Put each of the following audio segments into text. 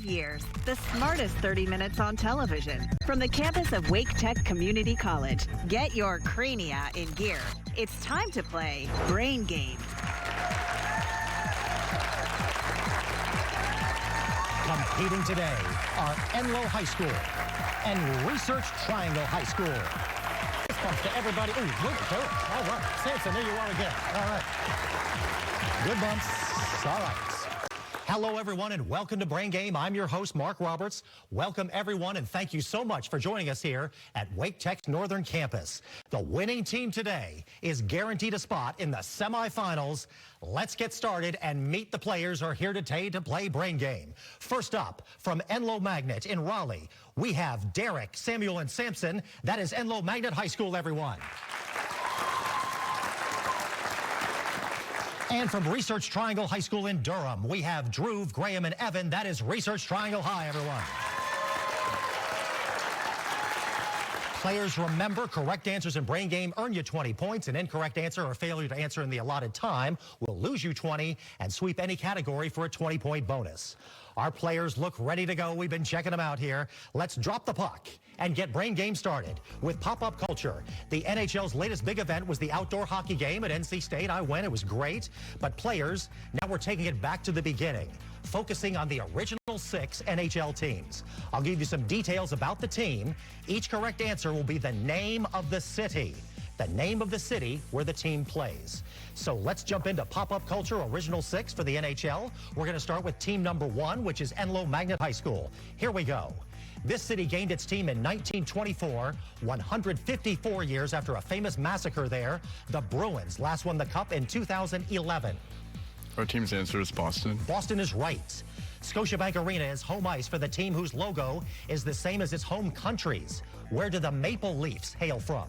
Years, the smartest 30 minutes on television. From the campus of Wake Tech Community College, get your crania in gear. It's time to play Brain Game. Competing today are Enloe High School and Research Triangle High School. Fist bumps to everybody. Ooh, look at those. All right. Samson, there you are again. All right. Good bumps. All right. Hello, everyone, and welcome to Brain Game. I'm your host, Mark Roberts. Welcome, everyone, and thank you so much for joining us here at Wake Tech's Northern Campus. The winning team today is guaranteed a spot in the semifinals. Let's get started and meet the players who are here today to play Brain Game. First up, from Enloe Magnet in Raleigh, we have Derek, Samuel, and Samson. That is Enloe Magnet High School, everyone. And from Research Triangle High School in Durham, we have Drew, Graham, and Evan. That is Research Triangle High, everyone. Players, remember, correct answers in Brain Game earn you 20 points. An incorrect answer or failure to answer in the allotted time will lose you 20 and sweep any category for a 20-point bonus. Our players look ready to go. We've been checking them out here. Let's drop the puck and get Brain Game started with pop-up culture. The NHL's latest big event was the outdoor hockey game at NC State. I went. It was great. But players, now we're taking it back to the beginning, focusing on the original 6 NHL teams. I'll give you some details about the team. Each correct answer will be the name of the city where the team plays. So let's jump into pop-up culture original 6 for the NHL. We're going to start with team number 1, which is Enloe Magnet High School. Here we go. This city gained its team in 1924, 154 years after a famous massacre there. The Bruins last won the cup in 2011. Our team's answer is Boston. Boston is right. Scotiabank Arena is home ice for the team whose logo is the same as its home countries. Where do the Maple Leafs hail from?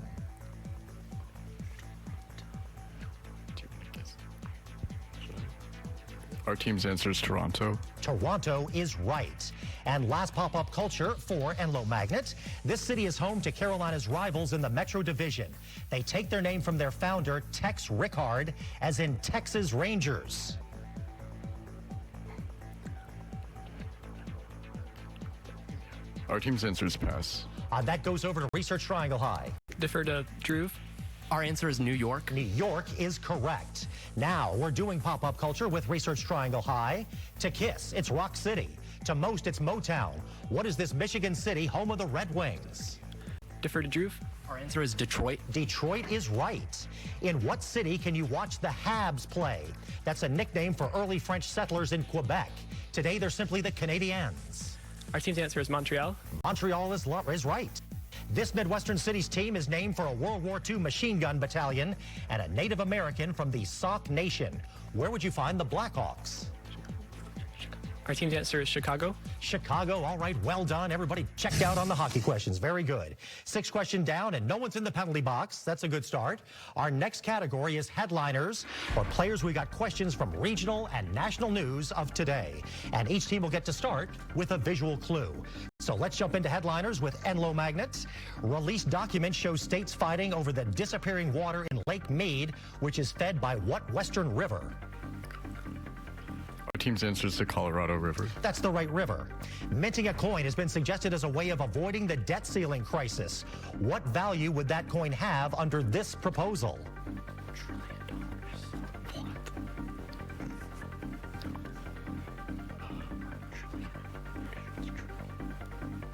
Our team's answer is Toronto. Toronto is right. And last pop-up culture for Enloe Magnet. This city is home to Carolina's rivals in the Metro Division. They take their name from their founder, Tex Rickard, as in Texas Rangers. Our team's answer is pass. That goes over to Research Triangle High. Defer to Drew. Our answer is New York. New York is correct. Now we're doing pop-up culture with Research Triangle High. To Kiss, it's Rock City. To most, it's Motown. What is this Michigan city, home of the Red Wings? Defer to Drew. Our answer is Detroit. Detroit is right. In what city can you watch the Habs play? That's a nickname for early French settlers in Quebec. Today, they're simply the Canadiens. Our team's answer is Montreal. Montreal is right. This Midwestern city's team is named for a World War II machine gun battalion and a Native American from the Sauk Nation. Where would you find the Blackhawks? Our team's answer is Chicago. Chicago, all right, well done. Everybody checked out on the hockey questions. Very good. 6 questions down, and no one's in the penalty box. That's a good start. Our next category is headliners, or players we got questions from regional and national news of today. And each team will get to start with a visual clue. So let's jump into headliners with Enloe Magnet. Released documents show states fighting over the disappearing water in Lake Mead, which is fed by what western river? Our team's answer is the Colorado River. That's the right river. Minting a coin has been suggested as a way of avoiding the debt ceiling crisis. What value would that coin have under this proposal? $1 trillion.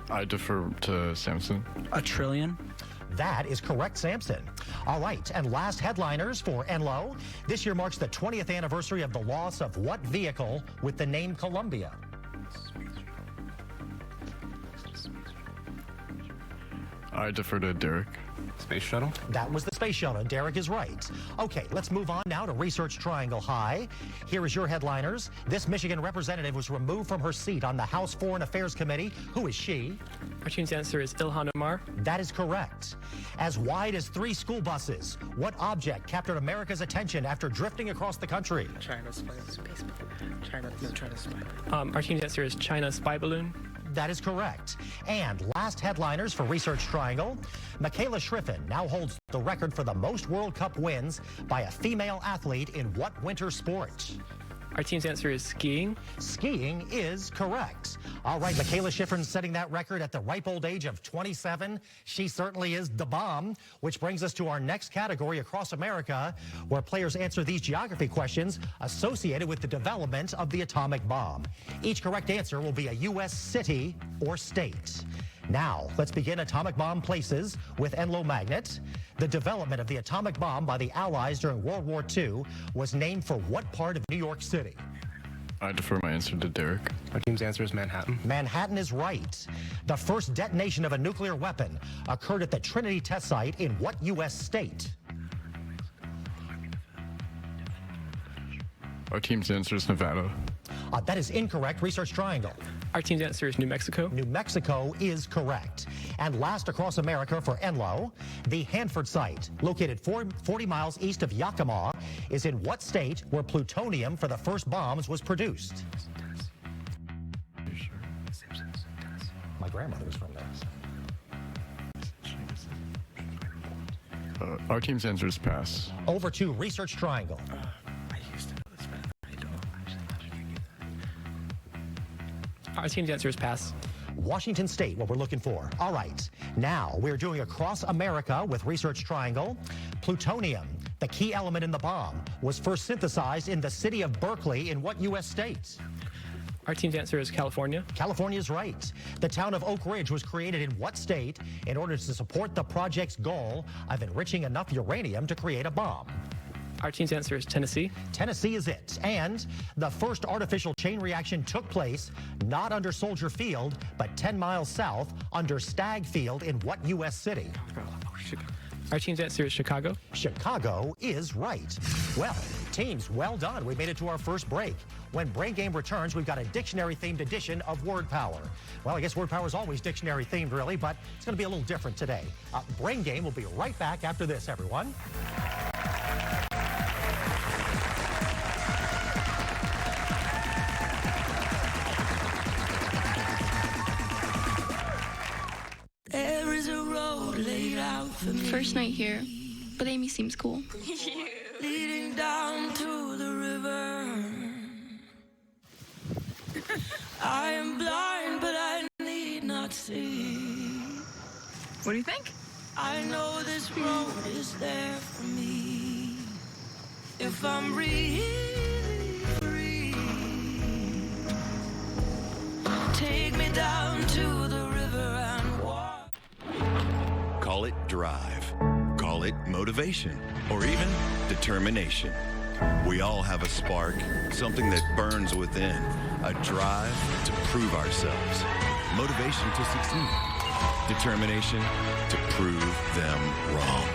What? I defer to Samson. $1 trillion. That is correct, Samson. All right, and last headliners for Enloe. This year marks the 20th anniversary of the loss of what vehicle with the name Columbia? I defer to Derek. Space shuttle. That was the space shuttle. Derek is right. Okay, let's move on now to Research Triangle High. Here is your headliners. This Michigan representative was removed from her seat on the House Foreign Affairs Committee. Who is she? Our team's answer is Ilhan Omar. That is correct. As wide as 3 school buses, what object captured America's attention after drifting across the country? China's space balloon. China's spy balloon. Our team's answer is China's spy balloon. That is correct. And last headliners for Research Triangle. Michaela Schriffen now holds the record for the most World Cup wins by a female athlete in what winter sport? Our team's answer is skiing. Skiing is correct. All right, Michaela Schifrin setting that record at the ripe old age of 27. She certainly is the bomb, which brings us to our next category across America, where players answer these geography questions associated with the development of the atomic bomb. Each correct answer will be a U.S. city or state. Now, let's begin atomic bomb places with Enloe Magnet. The development of the atomic bomb by the Allies during World War II was named for what part of New York City? I defer my answer to Derek. Our team's answer is Manhattan. Manhattan is right. The first detonation of a nuclear weapon occurred at the Trinity test site in what U.S. state? Our team's answer is Nevada. That is incorrect. Research triangle. Our team's answer is New Mexico. New Mexico is correct. And last across America for Enloe, the Hanford site, located 40 miles east of Yakima, is in what state where plutonium for the first bombs was produced? My grandmother was from there. Our team's answer is pass. Over to Research Triangle. Our team's answer is pass. Washington State, what we're looking for. All right, now we're doing across America with Research Triangle. Plutonium, the key element in the bomb, was first synthesized in the city of Berkeley in what U.S. state? Our team's answer is California. California is right. The town of Oak Ridge was created in what state in order to support the project's goal of enriching enough uranium to create a bomb? Our team's answer is Tennessee. Tennessee is it. And the first artificial chain reaction took place not under Soldier Field, but 10 miles south under Stagg Field in what U.S. city? Our team's answer is Chicago. Chicago is right. Well, teams, well done. We made it to our first break. When Brain Game returns, we've got a dictionary-themed edition of Word Power. Well, I guess Word Power is always dictionary-themed, really, but it's going to be a little different today. Brain Game will be right back after this, everyone. There is a road laid out for me. First night here, but Amy seems cool. Leading down to the river. I am blind, but I need not see. What do you think? I know this road is there for me. If I'm really free, take me down to the river and walk. Call it drive, call it motivation, or even determination. We all have a spark, something that burns within, a drive to prove ourselves, motivation to succeed, determination to prove them wrong,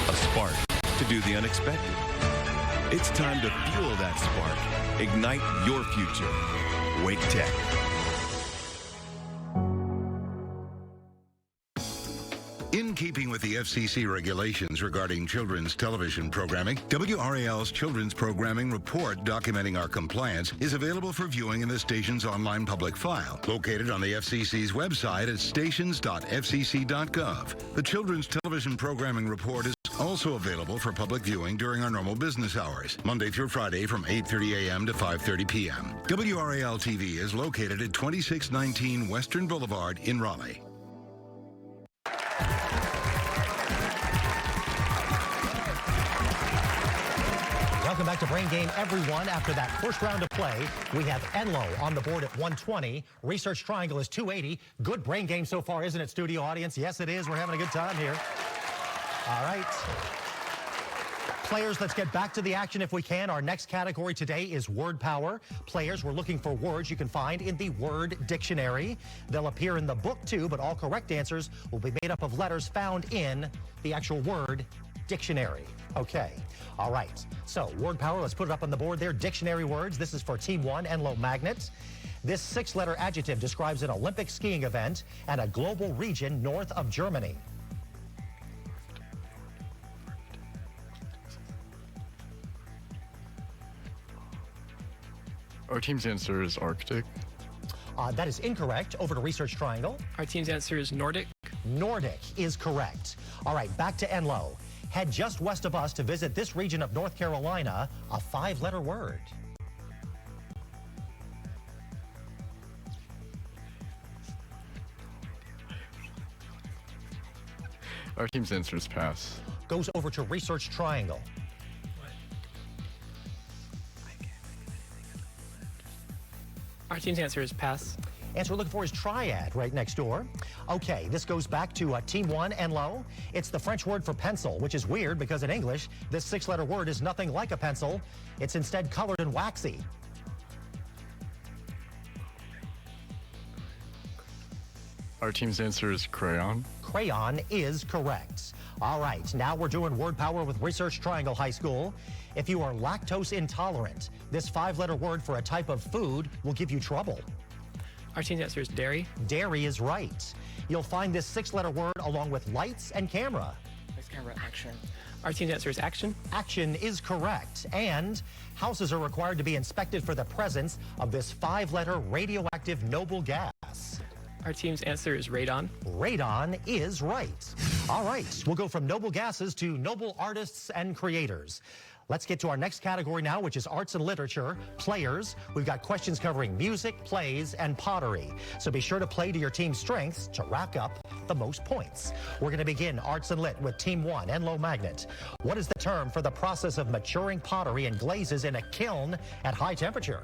a spark to do the unexpected. It's time to fuel that spark, ignite your future. Wake Tech. In keeping with the FCC regulations regarding children's television programming, WRAL's Children's Programming Report documenting our compliance is available for viewing in the station's online public file, located on the FCC's website at stations.fcc.gov. The Children's Television Programming Report is also available for public viewing during our normal business hours, Monday through Friday from 8:30 a.m. to 5:30 p.m. WRAL TV is located at 2619 Western Boulevard in Raleigh. Welcome back to Brain Game, everyone. After that first round of play, we have Enloe on the board at 120. Research Triangle is 280. Good Brain Game so far, isn't it, studio audience? Yes, it is. We're having a good time here. All right. Players, let's get back to the action if we can. Our next category today is Word Power. Players, we're looking for words you can find in the Word Dictionary. They'll appear in the book, too, but all correct answers will be made up of letters found in the actual Word Dictionary. Okay. All right. So, Word Power, let's put it up on the board there. Dictionary words. This is for Team 1, Enloe Magnet. This 6-letter adjective describes an Olympic skiing event and a global region north of Germany. Our team's answer is Arctic. That is incorrect. Over to Research Triangle. Our team's answer is Nordic. Nordic is correct. All right, back to Enloe. Head just west of us to visit this region of North Carolina, a 5-letter word. Our team's answer is pass. Goes over to Research Triangle. Our team's answer is pass. Answer we're looking for is triad, right next door. Okay, this goes back to Team 1, Enloe. It's the French word for pencil, which is weird because in English, this 6-letter word is nothing like a pencil. It's instead colored and waxy. Our team's answer is crayon. Crayon is correct. All right, now we're doing word power with Research Triangle High School. If you are lactose intolerant, this 5-letter word for a type of food will give you trouble. Our team's answer is dairy. Dairy is right. You'll find this 6-letter word along with lights and camera. Lights, camera, action. Our team's answer is action. Action is correct. And houses are required to be inspected for the presence of this 5-letter radioactive noble gas. Our team's answer is radon. Radon is right. All right, we'll go from noble gases to noble artists and creators. Let's get to our next category now, which is arts and literature, players. We've got questions covering music, plays, and pottery. So be sure to play to your team's strengths to rack up the most points. We're going to begin arts and lit with Team 1, Enloe Magnet. What is the term for the process of maturing pottery and glazes in a kiln at high temperature?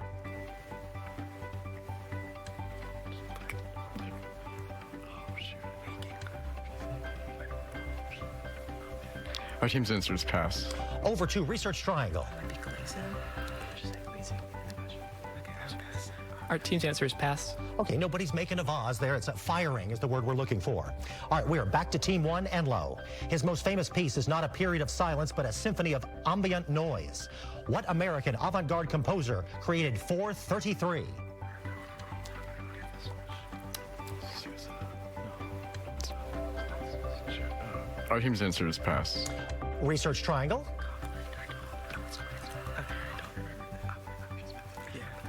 Our team's answer is pass. Over to Research Triangle. Our team's answer is pass. Okay, nobody's making a vase there. It's firing is the word we're looking for. All right, we are back to Team 1, Enloe. His most famous piece is not a period of silence, but a symphony of ambient noise. What American avant-garde composer created 433? Our team's answer is pass. Research Triangle.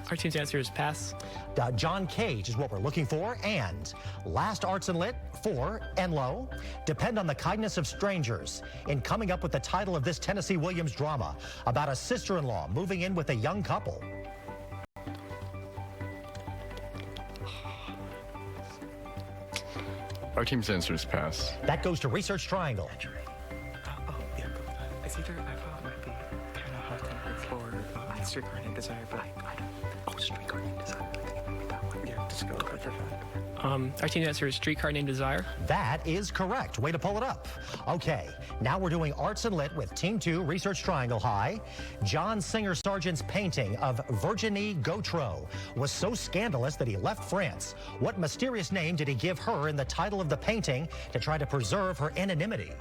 Our team's answer is pass. John Cage is what we're looking for. And last arts and lit for Enloe. Depend on the kindness of strangers in coming up with the title of this Tennessee Williams drama about a sister-in-law moving in with a young couple. Our team's answer is pass. That goes to Research Triangle. It's either I thought it might be kind of hot tempered or streetcar named Desire, but I don't. Oh, streetcar named Desire. I think it might be that one. Yeah, just go for that. Our team's answer is streetcar named Desire. That is correct. Way to pull it up. Okay, now we're doing arts and lit with Team 2, Research Triangle High. John Singer Sargent's painting of Virginie Gautreau was so scandalous that he left France. What mysterious name did he give her in the title of the painting to try to preserve her anonymity?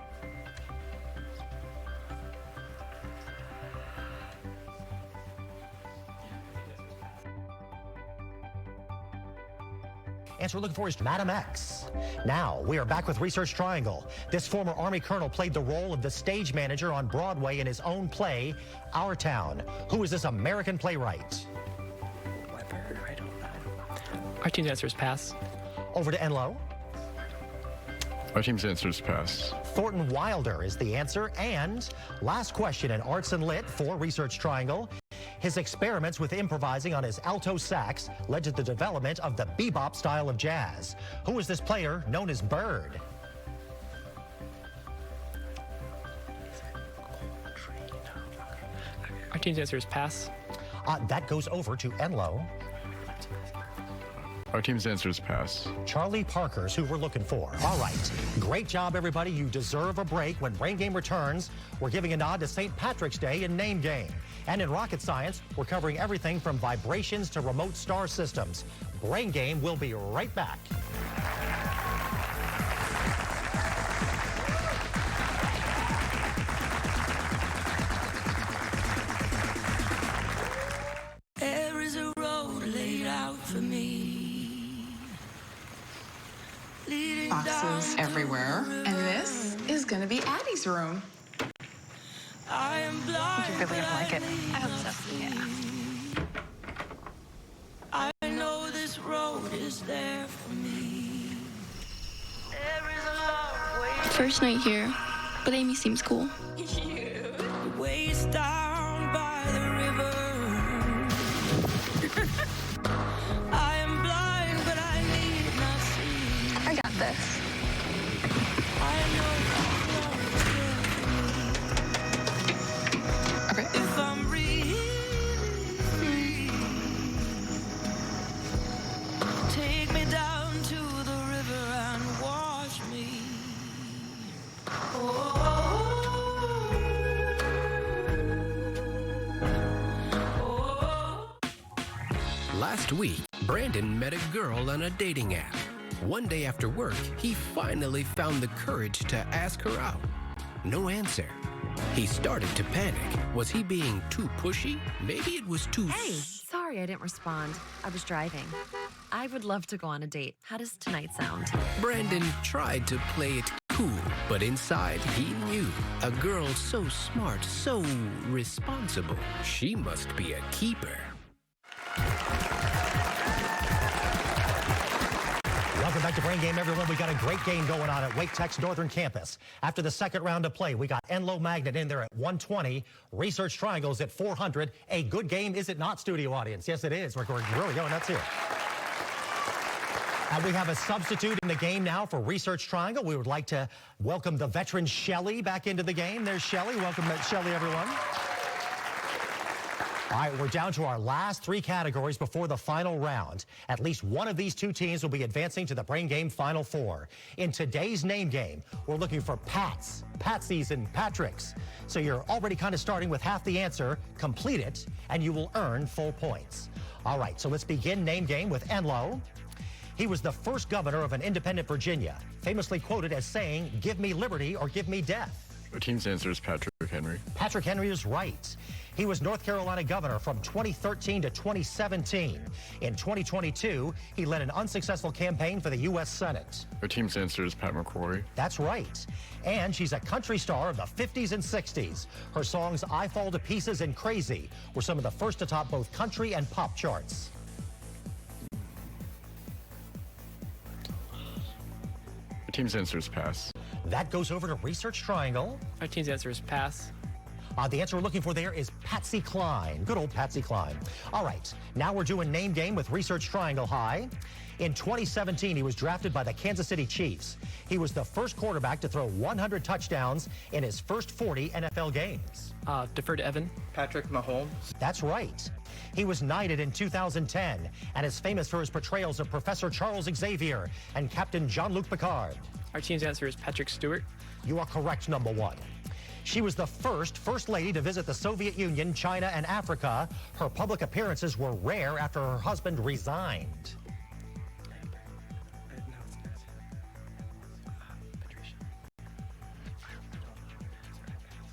Answer we're looking for is Madam X. Now, we are back with Research Triangle. This former Army colonel played the role of the stage manager on Broadway in his own play, Our Town. Who is this American playwright? I don't know. Our team's answer is pass. Over to Enloe. Our team's answer is pass. Thornton Wilder is the answer. And last question in arts and lit for Research Triangle. His experiments with improvising on his alto sax led to the development of the bebop style of jazz. Who is this player known as Bird? Our team's answer is pass. That goes over to Enloe. Our team's answer is pass. Charlie Parker's who we're looking for. All right. Great job, everybody. You deserve a break. When Brain Game returns, we're giving a nod to St. Patrick's Day in Name Game. And in rocket science, we're covering everything from vibrations to remote star systems. Brain Game will be right back. There is a road laid out for me. Boxes everywhere. And this is going to be Addie's room. I am blind. You really like it. I hope so. Yeah. I know this road is there for me. There is a long way. First night here, but Amy seems cool. The ways down by the river. I am blind, but I need not see. I got this. I know Last week, Brandon met a girl on a dating app. One day after work, he finally found the courage to ask her out. No answer. He started to panic. Was he being too pushy? Maybe it was too... Hey, sorry I didn't respond. I was driving. I would love to go on a date. How does tonight sound? Brandon tried to play it cool, but inside he knew a girl so smart, so responsible. She must be a keeper. Welcome back to Brain Game, everyone. We got a great game going on at Wake Tech's Northern Campus. After the second round of play, we got Enloe Magnet in there at 120, Research Triangles at 400. A good game, is it not, studio audience? Yes, it is. We're really going nuts here. And we have a substitute in the game now for Research Triangle. We would like to welcome the veteran Shelly back into the game. There's Shelly. Welcome, Shelly, everyone. All right, we're down to our last three categories before the final round. At least one of these two teams will be advancing to the Brain Game Final Four. In today's name game, we're looking for Pats, Patsies, and Patricks. So you're already kind of starting with half the answer. Complete it, and you will earn full points. All right, so let's begin name game with Enloe. He was the first governor of an independent Virginia, famously quoted as saying, "Give me liberty or give me death." Our team's answer is Patrick Henry. Patrick Henry is right. He was North Carolina governor from 2013 to 2017. In 2022, he led an unsuccessful campaign for the U.S. Senate. Our team's answer is Pat McCrory. That's right. And she's a country star of the 50s and 60s. Her songs I Fall to Pieces and Crazy were some of the first to top both country and pop charts. Our team's answer is pass. That goes over to Research Triangle. Our team's answer is pass. The answer we're looking for there is Patsy Cline. Good old Patsy Cline. All right, now we're doing name game with Research Triangle High. In 2017, he was drafted by the Kansas City Chiefs. He was the first quarterback to throw 100 touchdowns in his first 40 NFL games. Defer to Evan. Patrick Mahomes. That's right. He was knighted in 2010 and is famous for his portrayals of Professor Charles Xavier and Captain Jean-Luc Picard. Our team's answer is Patrick Stewart. You are correct, number one. She was the first lady to visit the Soviet Union, China, and Africa. Her public appearances were rare after her husband resigned.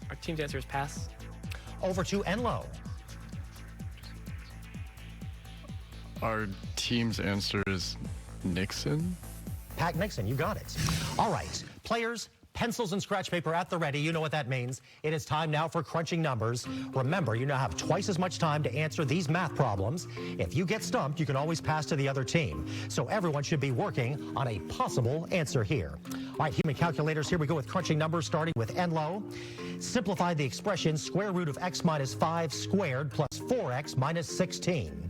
Our team's answer is pass. Over to Enloe. Our team's answer is Nixon. Pat Nixon, you got it. All right, players, pencils and scratch paper at the ready. You know what that means. It is time now for crunching numbers. Remember, you now have twice as much time to answer these math problems. If you get stumped, you can always pass to the other team. So everyone should be working on a possible answer here. All right, human calculators, here we go with crunching numbers, starting with Enloe. Simplify the expression square root of x minus 5 squared plus 4x minus 16.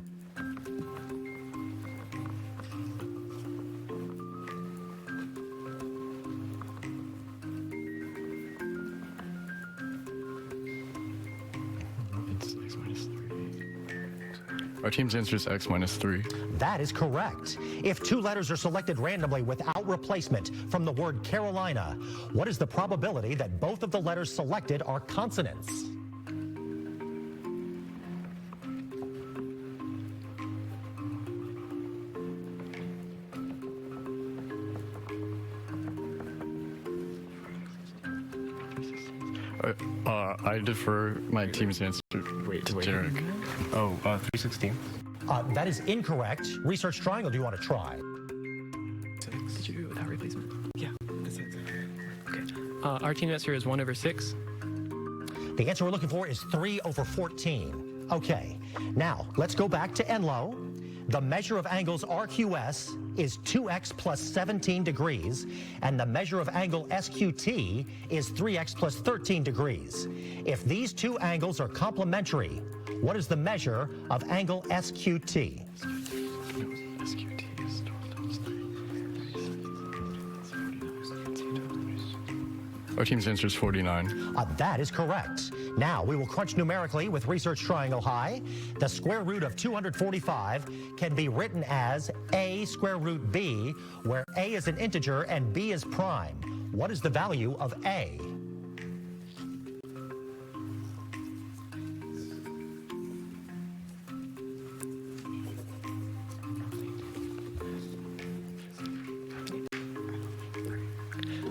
Our team's answer is x minus 3. That is correct. If two letters are selected randomly without replacement from the word Carolina, what is the probability that both of the letters selected are consonants? I defer my team's answer to Derek. 316. That is incorrect. Research Triangle, do you want to try? Did you do it without replacement? Yeah, that's it. Okay. Our team answer is 1/6. The answer we're looking for is 3/14. Okay, now let's go back to Enloe. The measure of angles RQS is 2x plus 17 degrees, and the measure of angle SQT is 3x plus 13 degrees. If these two angles are complementary, what is the measure of angle SQT? Our team's answer is 49. That is correct. Now, we will crunch numerically with Research Triangle High. The square root of 245 can be written as a square root b, where a is an integer and b is prime. What is the value of a?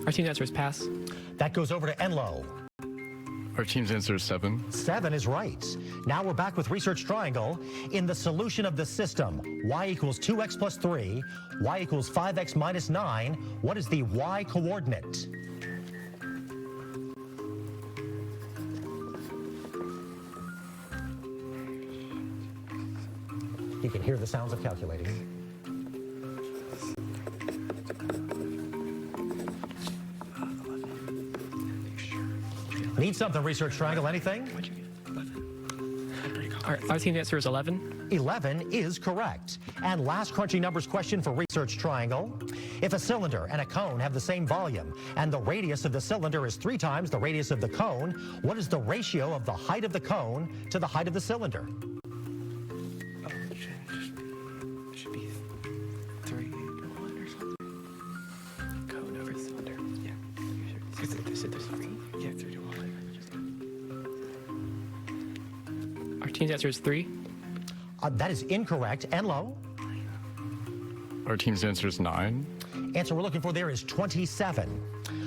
Our team's answer is pass. That goes over to Enloe. Our team's answer is 7. 7 is right. Now we're back with Research Triangle. In the solution of the system, y equals 2x plus 3, y equals 5x minus 9, what is the y coordinate? You can hear the sounds of calculating. Need something, Research Triangle, anything? Our team's answer is 11. 11 is correct. And last crunchy numbers question for Research Triangle. If a cylinder and a cone have the same volume and the radius of the cylinder is 3 times the radius of the cone, what is the ratio of the height of the cone to the height of the cylinder? Oh, it should be 3 to 1 or something. Cone over cylinder. Yeah. There's 3? Yeah, 3 to 1. Our team's answer is 3. That is incorrect. Enloe? Our team's answer is 9. Answer we're looking for there is 27.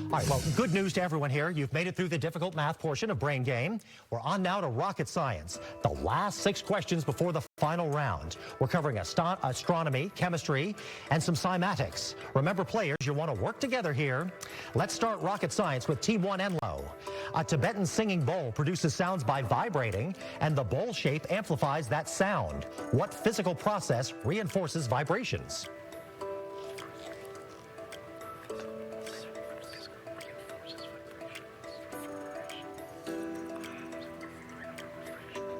All right, well, good news to everyone here. You've made it through the difficult math portion of Brain Game. We're on now to rocket science. The last 6 questions before the final round. We're covering astronomy, chemistry, and some cymatics. Remember, players, you want to work together here. Let's start rocket science with Team 1 Enloe. A Tibetan singing bowl produces sounds by vibrating, and the bowl shape amplifies that sound. What physical process reinforces vibrations?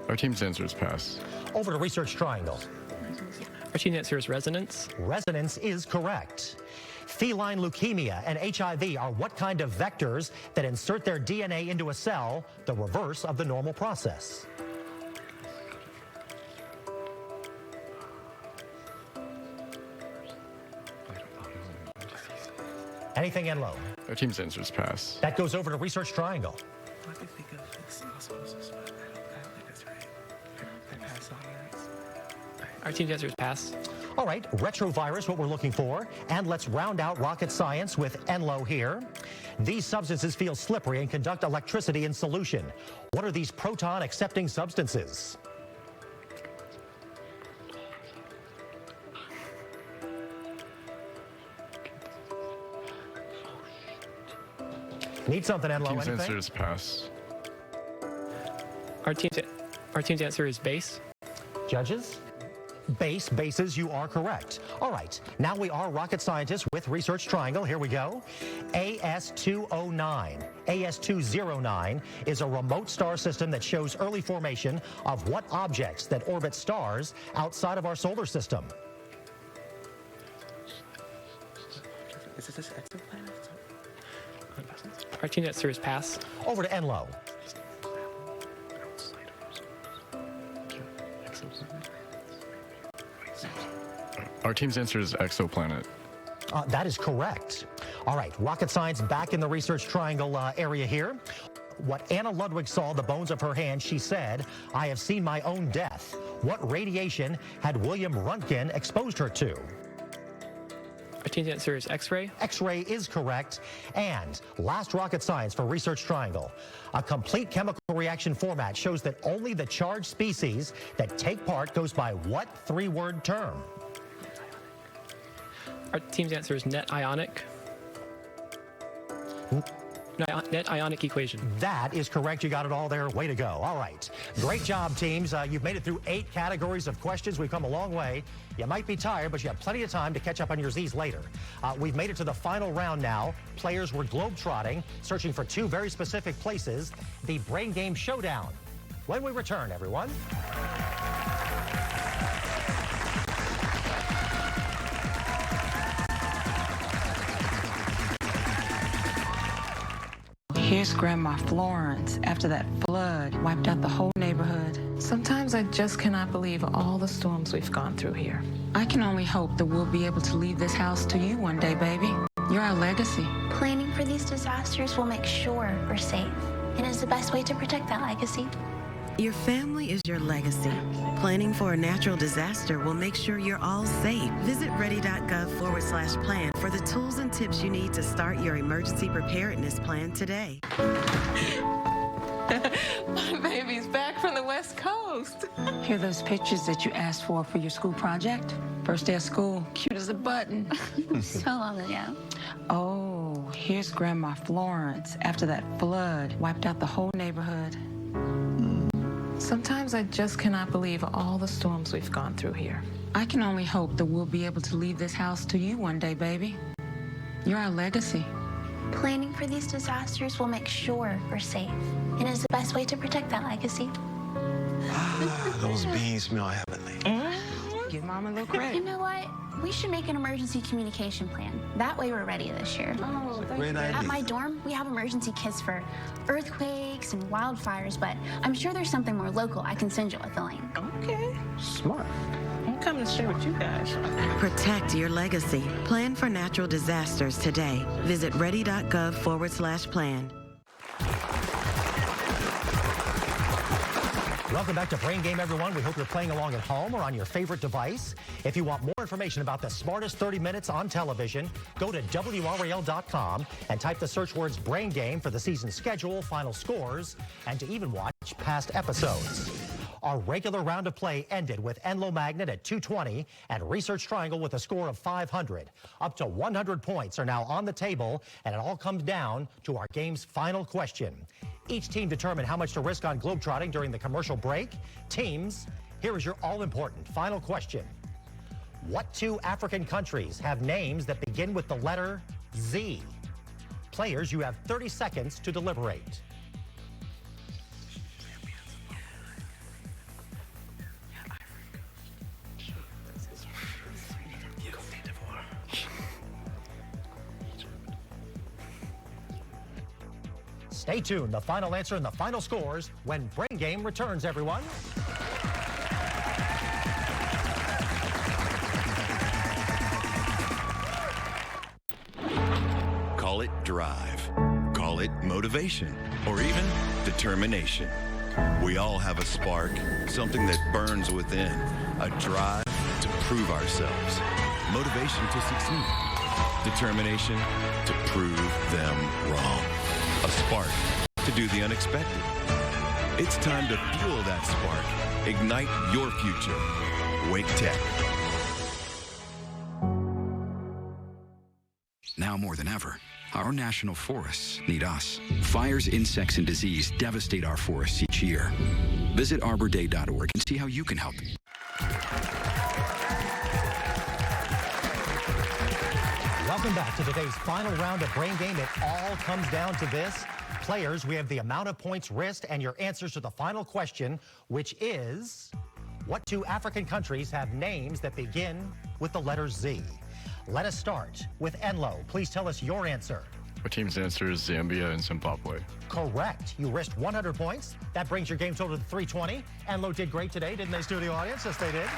Our team's answer is pass. Over to Research Triangle. Our team's answer is resonance. Resonance is correct. Feline leukemia and HIV are what kind of vectors that insert their DNA into a cell, the reverse of the normal process? Anything, Enloe? Our team's answer is pass. That goes over to Research Triangle. I can think of osmosis, but I don't think that's right. I pass on that. Our team's answer is pass. All right, retrovirus, what we're looking for. And let's round out rocket science with Enloe here. These substances feel slippery and conduct electricity in solution. What are these proton-accepting substances? Need something, Enloe? Team's Anything? answer is pass. Our team's answer is base. Judges? Bases, you are correct. All right, now we are rocket scientists with Research Triangle. Here we go. AS209. AS209 is a remote star system that shows early formation of what objects that orbit stars outside of our solar system? Is this exoplanet? Our team's answer is pass. Over to Enloe. Our team's answer is exoplanet. That is correct. All right, rocket science back in the Research Triangle area here. What Anna Ludwig saw, the bones of her hand, she said, "I have seen my own death." What radiation had William Röntgen exposed her to? Our team's answer is X-ray. X-ray is correct. And last rocket science for Research Triangle. A complete chemical reaction format shows that only the charged species that take part goes by what 3-word term? Our team's answer is net ionic. Net ionic equation. That is correct. You got it all there. Way to go. All right. Great job, teams. You've made it through 8 categories of questions. We've come a long way. You might be tired, but you have plenty of time to catch up on your Z's later. We've made it to the final round now. Players were globetrotting, searching for 2 very specific places. The Brain Game Showdown. When we return, everyone. Here's Grandma Florence after that flood wiped out the whole neighborhood. Sometimes I just cannot believe all the storms we've gone through here. I can only hope that we'll be able to leave this house to you one day, baby. You're our legacy. Planning for these disasters will make sure we're safe, and is the best way to protect that legacy. Your family is your legacy. Planning for a natural disaster will make sure you're all safe. Visit ready.gov/plan for the tools and tips you need to start your emergency preparedness plan today. My baby's back from the West Coast. Here are those pictures that you asked for your school project? First day of school, cute as a button. So long ago. Oh, here's Grandma Florence after that flood wiped out the whole neighborhood. Sometimes I just cannot believe all the storms we've gone through here. I can only hope that we'll be able to leave this house to you one day, baby. You're our legacy. Planning for these disasters will make sure we're safe, and is the best way to protect that legacy. Those beans smell heavenly. Give Mama a little credit. You know what? We should make an emergency communication plan. That way we're ready this year. Oh, great idea. At my dorm, we have emergency kits for earthquakes and wildfires, but I'm sure there's something more local I can send you with a link. Okay, smart. I'm coming to share with you guys. Protect your legacy. Plan for natural disasters today. Visit ready.gov/plan. Welcome back to Brain Game, everyone. We hope you're playing along at home or on your favorite device. If you want more information about the smartest 30 minutes on television, go to WRAL.com and type the search words Brain Game for the season schedule, final scores, and to even watch past episodes. Our regular round of play ended with Enloe Magnet at 220 and Research Triangle with a score of 500. Up to 100 points are now on the table, and it all comes down to our game's final question. Each team determined how much to risk on globetrotting during the commercial break. Teams, here is your all-important final question. What two African countries have names that begin with the letter Z? Players, you have 30 seconds to deliberate. Stay tuned. The final answer and the final scores when Brain Game returns, everyone. Call it drive, call it motivation, or even determination. We all have a spark, something that burns within, a drive to prove ourselves, motivation to succeed, determination to prove them wrong, a spark to do the unexpected. It's time to fuel that spark, ignite your future. Wake Tech. Now more than ever, our national forests need us. Fires, insects, and disease devastate our forests each year. Visit arborday.org and see how you can help. Welcome back to today's final round of Brain Game. It all comes down to this. Players, we have the amount of points risked and your answers to the final question, which is, what two African countries have names that begin with the letter Z? Let us start with Enloe. Please tell us your answer. Our team's answer is Zambia and Zimbabwe. Correct. You risked 100 points. That brings your game total to 320. Enloe did great today, didn't they, studio audience? Yes, they did.